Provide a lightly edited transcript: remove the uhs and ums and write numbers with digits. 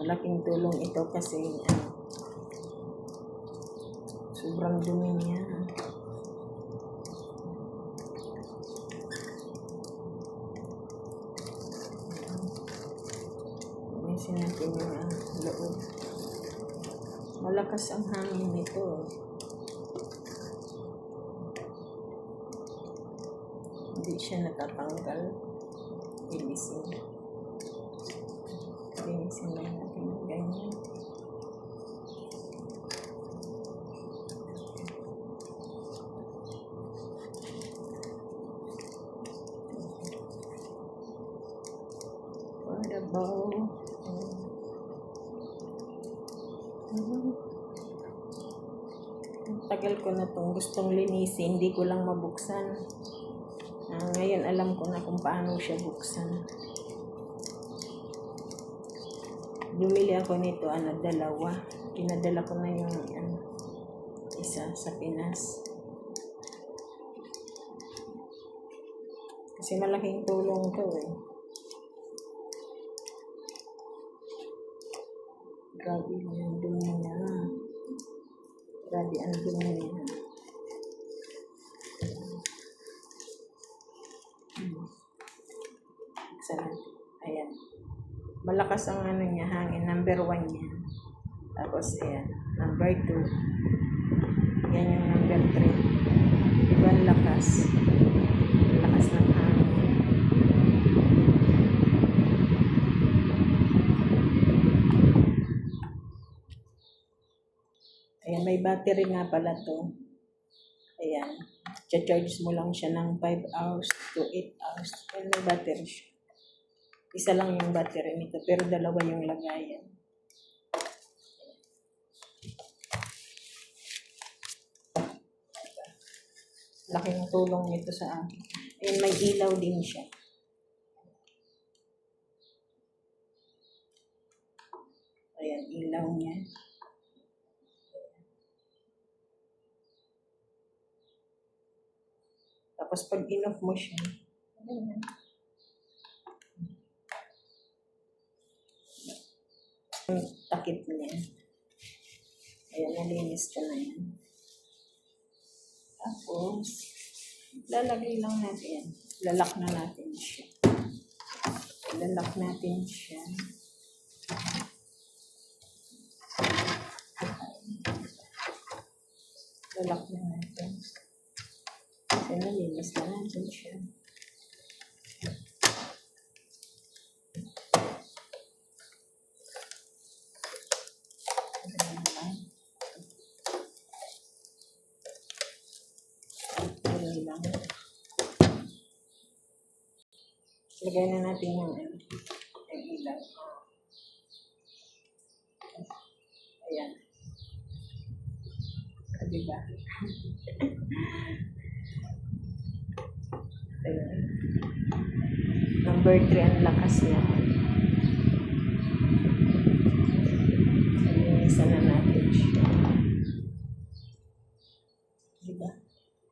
Malaking tulong ito kasi sobrang dumi niya. Ayusin natin yung loob. Malakas ang hangin nito. Hindi siya natatanggal. Ilisin. Linisin lang natin ng ganyan. What about tagal ko na itong gustong linisin, hindi ko lang mabuksan. Ngayon alam ko na kung paano siya buksan. Bumili ako nito, dalawa. Pinadala ko na yung isa sa Pinas. Kasi malaking tulong to Grabe yung dumi niya. Grabe ang dumi niya. Excellent. Ayan. Malakas ang niya, hangin. Number 1 niya. Tapos, ayan. Number 2. Yan yung number 3. Diba ang lakas? Lakas ng hangin. Ayan, may battery nga pala to. Ayan. Charge mo lang siya ng 5 hours to 8 hours. Ayan, may battery siya. Isa lang yung battery nito, pero dalawa yung lagayan. Laking tulong nito sa akin. Ayan, may ilaw din siya. Ayan, ilaw niya. Tapos pag in-off mo siya, ayan. Takip niya. Ayan, nalinis ko na yan. Tapos, lalagay lang natin yan. Lalak na natin siya. Lalak natin siya. Lalak na natin. Kasi nalinis na natin siya. Lagay na natin yung ilaw. Ayan. Diba? Ayan. Number 3 ang lakas niya.